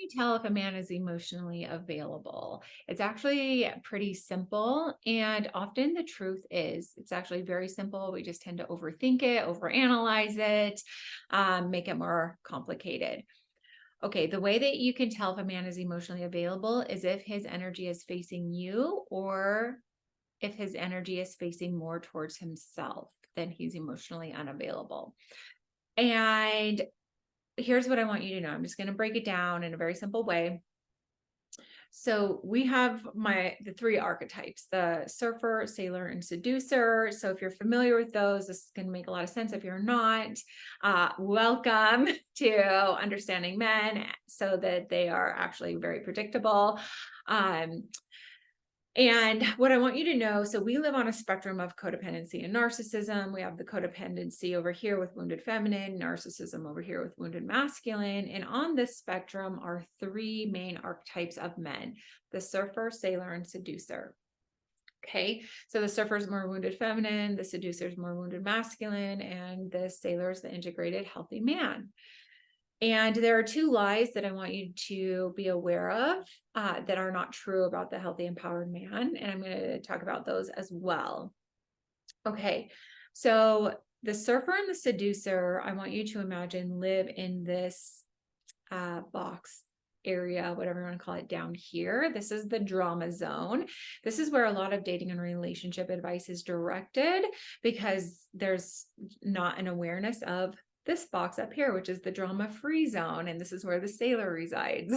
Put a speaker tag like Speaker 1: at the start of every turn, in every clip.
Speaker 1: you tell if a man is emotionally available? It's actually pretty simple. And often the truth is, it's actually very simple. We just tend to overthink it, overanalyze it, make it more complicated. Okay, the way that you can tell if a man is emotionally available is if his energy is facing you, or if his energy is facing more towards himself, then he's emotionally unavailable. And here's what I want you to know. I'm just going to break it down in a very simple way. So we have the three archetypes: the surfer, sailor, and seducer. So if you're familiar with those, this is going to make a lot of sense. If you're not, welcome to understanding men, so that they are actually very predictable. And what I want you to know, so we live on a spectrum of codependency and narcissism. We have the codependency over here with wounded feminine, narcissism over here with wounded masculine. And on this spectrum are three main archetypes of men: the surfer, sailor, and seducer. Okay, so the surfer is more wounded feminine, the seducer is more wounded masculine, and the sailor is the integrated healthy man. And there are two lies that I want you to be aware of that are not true about the healthy, empowered man. And I'm going to talk about those as well. Okay, so the surfer and the seducer, I want you to imagine, live in this box area, whatever you want to call it, down here. This is the drama zone. This is where a lot of dating and relationship advice is directed, because there's not an awareness of this box up here, which is the drama-free zone. And this is where the sailor resides.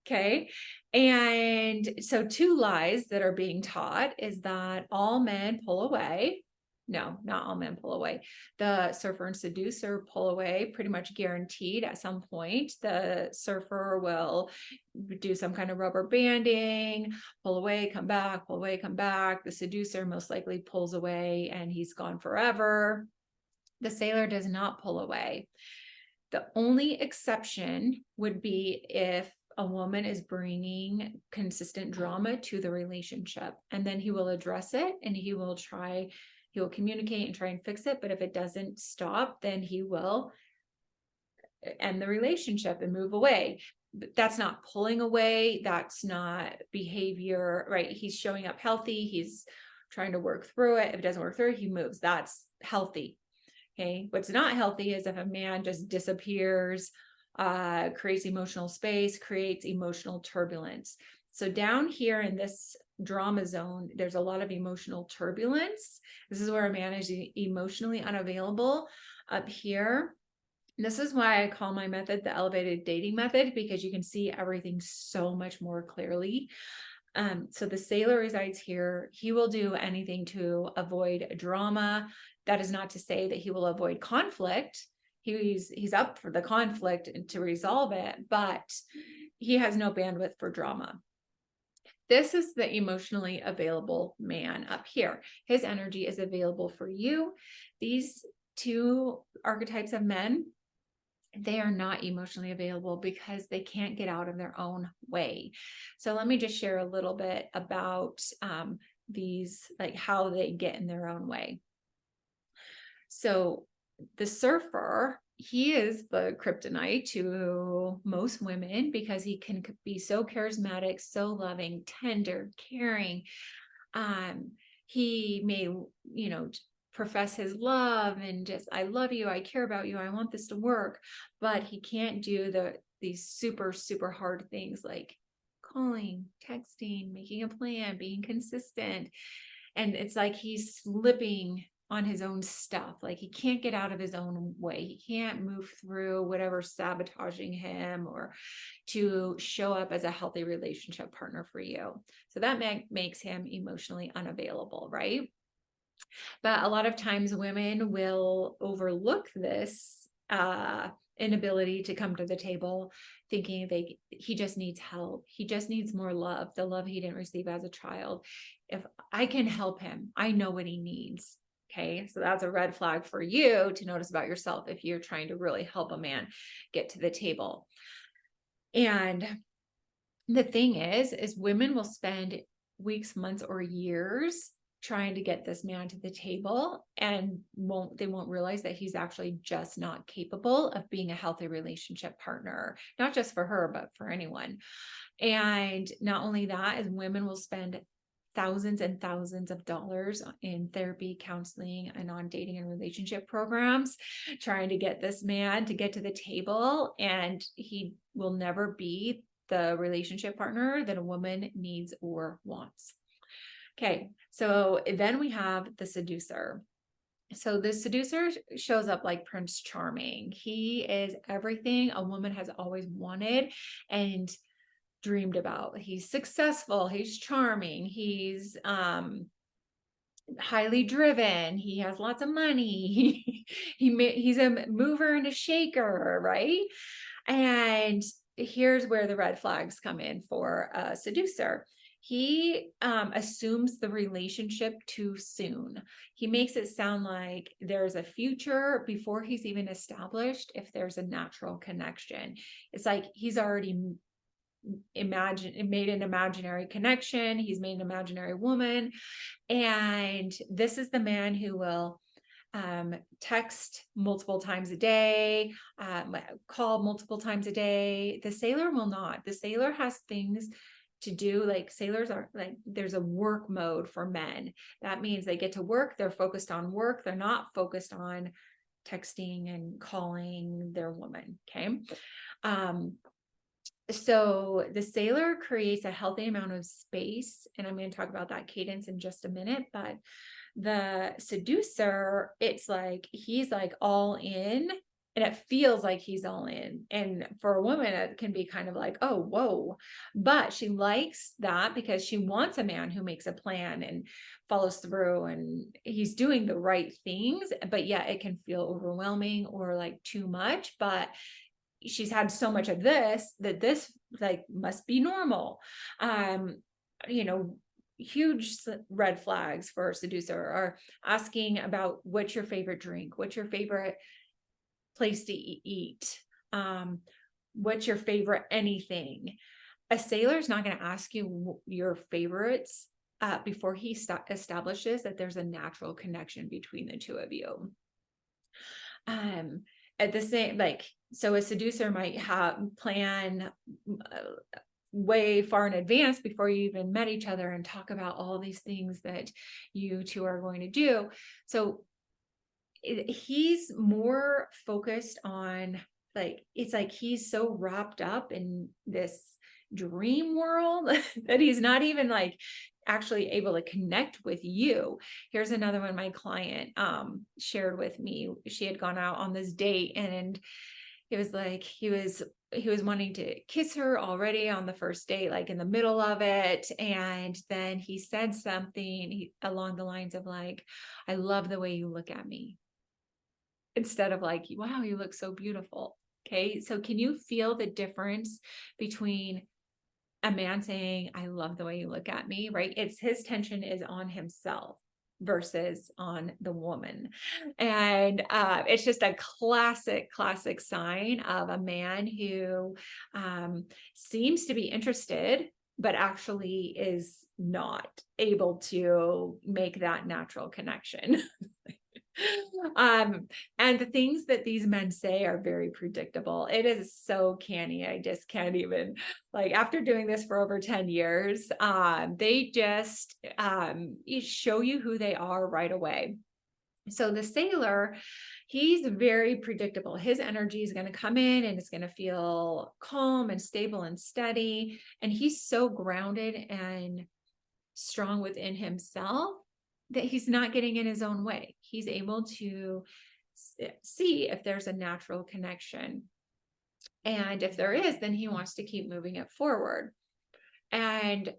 Speaker 1: Okay. And so two lies that are being taught is that all men pull away. No, not all men pull away. The surfer and seducer pull away pretty much guaranteed at some point. The surfer will do some kind of rubber banding, pull away, come back, pull away, come back. The seducer most likely pulls away and he's gone forever. The sailor does not pull away. The only exception would be if a woman is bringing consistent drama to the relationship, and then he will address it and he will communicate and try and fix it. But if it doesn't stop, then he will end the relationship and move away. But that's not pulling away. That's not behavior, right? He's showing up healthy. He's trying to work through it. If it doesn't work through it, he moves. That's healthy. Okay. What's not healthy is if a man just disappears, creates emotional space, creates emotional turbulence. So down here in this drama zone, there's a lot of emotional turbulence. This is where a man is emotionally unavailable. Up here, this is why I call my method the elevated dating method, because you can see everything so much more clearly. So the sailor resides here. He will do anything to avoid drama. That is not to say that he will avoid conflict. He's up for the conflict and to resolve it, but he has no bandwidth for drama. This is the emotionally available man up here. His energy is available for you. These two archetypes of men, they are not emotionally available because they can't get out of their own way. So let me just share a little bit about these, like how they get in their own way. So the surfer, he is the kryptonite to most women because he can be so charismatic, so loving, tender, caring. He may, profess his love and just, I love you, I care about you, I want this to work, but he can't do these super, super hard things like calling, texting, making a plan, being consistent. And it's like he's slipping on his own stuff. Like he can't get out of his own way. He can't move through whatever's sabotaging him or to show up as a healthy relationship partner for you. So that makes him emotionally unavailable, right? But a lot of times women will overlook this inability to come to the table, thinking he just needs help. He just needs more love, the love he didn't receive as a child. If I can help him, I know what he needs. Okay, so that's a red flag for you to notice about yourself if you're trying to really help a man get to the table. And the thing is women will spend weeks, months, or years trying to get this man to the table, and they won't realize that he's actually just not capable of being a healthy relationship partner, not just for her, but for anyone. And not only that, as women will spend thousands and thousands of dollars in therapy, counseling, and on dating and relationship programs, trying to get this man to get to the table, and he will never be the relationship partner that a woman needs or wants. Okay, so then we have the seducer. So the seducer shows up like Prince Charming. He is everything a woman has always wanted and dreamed about. He's successful, he's charming, he's highly driven, he has lots of money, he's a mover and a shaker, right? And here's where the red flags come in for a seducer. He assumes the relationship too soon. He makes it sound like there's a future before he's even established if there's a natural connection. It's like he's already made an imaginary connection. He's made an imaginary woman. And this is the man who will text multiple times a day, call multiple times a day. The sailor will not. The sailor has things to do. Like sailors are like, there's a work mode for men. That means they get to work. They're focused on work. They're not focused on texting and calling their woman. Okay. So the sailor creates a healthy amount of space, and I'm going to talk about that cadence in just a minute, but the seducer, it's like he's like all in, and it feels like he's all in. And for a woman, it can be kind of like, oh, whoa. But she likes that because she wants a man who makes a plan and follows through, and he's doing the right things, but yet it can feel overwhelming or like too much. But she's had so much of this that this like must be normal. Huge red flags for a seducer are asking about what's your favorite drink, what's your favorite place to eat, what's your favorite anything. A sailor is not going to ask you your favorites before he establishes that there's a natural connection between the two of you. At the same, so a seducer might plan way far in advance before you even met each other and talk about all these things that you two are going to do. So he's more focused on, it's like he's so wrapped up in this dream world that he's not even actually able to connect with you. Here's another one my client shared with me. She had gone out on this date, and it was like he was wanting to kiss her already on the first date, like in the middle of it. And then he said something along the lines of like, I love the way you look at me, instead of like, wow, you look so beautiful. Okay. So can you feel the difference between a man saying, I love the way you look at me, right? It's his tension is on himself versus on the woman. And it's just a classic sign of a man who seems to be interested, but actually is not able to make that natural connection. And the things that these men say are very predictable. It is so canny. I just can't even, after doing this for over 10 years, they just show you who they are right away. So the sailor, he's very predictable. His energy is going to come in and it's going to feel calm and stable and steady. And he's so grounded and strong within himself that he's not getting in his own way. He's able to see if there's a natural connection. And if there is, then he wants to keep moving it forward. And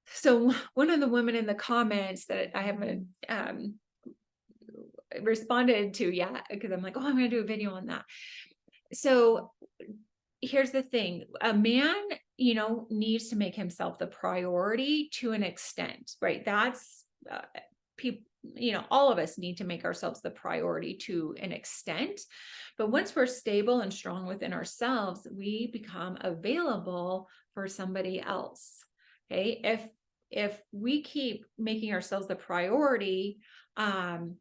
Speaker 1: so one of the women in the comments that I haven't responded to yet, because I'm like, oh, I'm going to do a video on that. So here's the thing. A man, needs to make himself the priority to an extent, right? That's people, all of us need to make ourselves the priority to an extent. But once we're stable and strong within ourselves, we become available for somebody else. Okay. If if we keep making ourselves the priority, and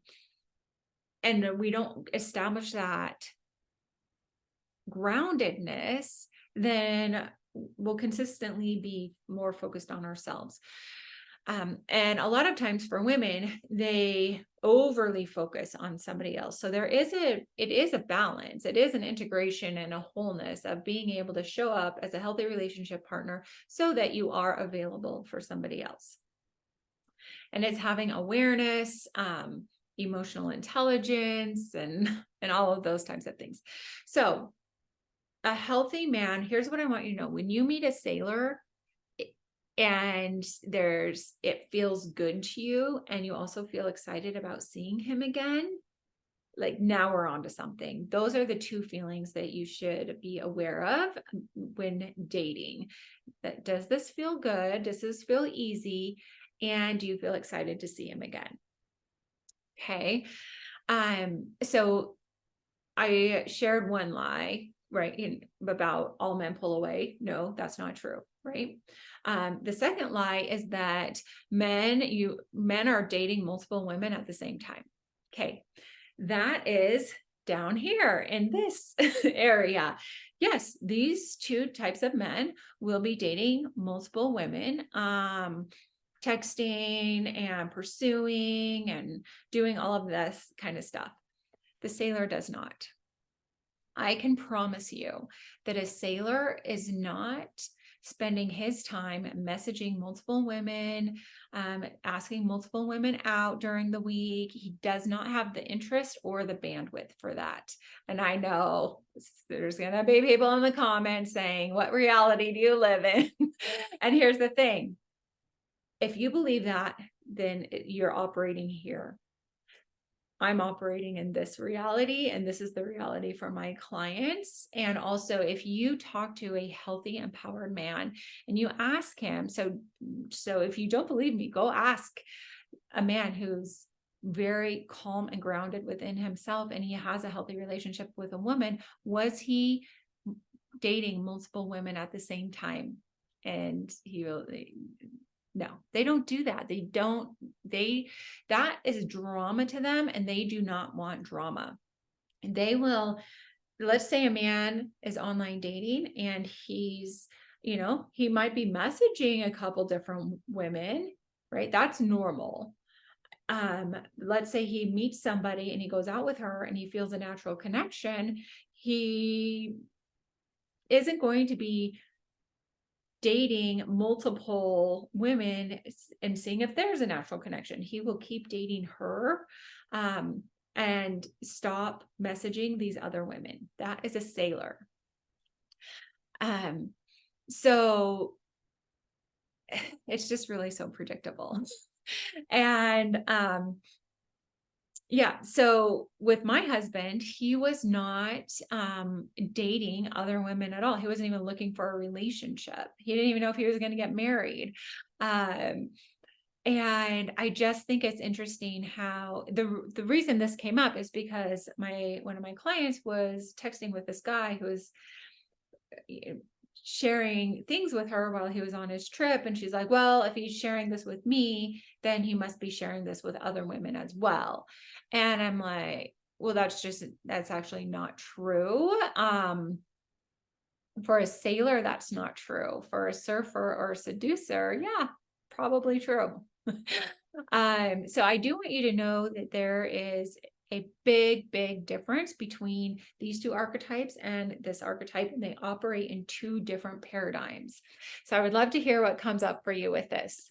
Speaker 1: we don't establish that groundedness, then we'll consistently be more focused on ourselves. And a lot of times for women, they overly focus on somebody else. So it is a balance. It is an integration and a wholeness of being able to show up as a healthy relationship partner so that you are available for somebody else. And it's having awareness, emotional intelligence, and all of those types of things. So a healthy man, here's what I want you to know. When you meet a sailor, and it feels good to you, and you also feel excited about seeing him again, like now we're on to something. Those are the two feelings that you should be aware of when dating. That, does this feel good? Does this feel easy? And do you feel excited to see him again? Okay. So I shared one lie, right, about all men pull away. No, that's not true, right? The second lie is that men are dating multiple women at the same time. Okay, that is down here in this area. Yes, these two types of men will be dating multiple women, texting and pursuing and doing all of this kind of stuff. The sailor does not. I can promise you that a sailor is not spending his time messaging multiple women, asking multiple women out during the week. He does not have the interest or the bandwidth for that. And I know there's going to be people in the comments saying, what reality do you live in? And here's the thing. If you believe that, then you're operating here. I'm operating in this reality, and this is the reality for my clients. And also, if you talk to a healthy, empowered man and you ask him, so if you don't believe me, go ask a man who's very calm and grounded within himself, and he has a healthy relationship with a woman. Was he dating multiple women at the same time? And no, they don't do that. That is drama to them, and they do not want drama. And they will, let's say a man is online dating and he's, he might be messaging a couple different women, right? That's normal. Let's say he meets somebody and he goes out with her and he feels a natural connection. He isn't going to be dating multiple women and seeing if there's a natural connection. He will keep dating her, and stop messaging these other women. That is a sailor. So it's just really so predictable. And yeah, so with my husband, he was not dating other women at all. He wasn't even looking for a relationship. He didn't even know if he was going to get married. And I just think it's interesting how the reason this came up is because one of my clients was texting with this guy who was sharing things with her while he was on his trip. And she's like, well, if he's sharing this with me, then he must be sharing this with other women as well. And I'm like, well, that's actually not true. For a sailor, that's not true. For a surfer or a seducer, yeah, probably true. So I do want you to know that there is a big, big difference between these two archetypes and this archetype, and they operate in two different paradigms. So I would love to hear what comes up for you with this.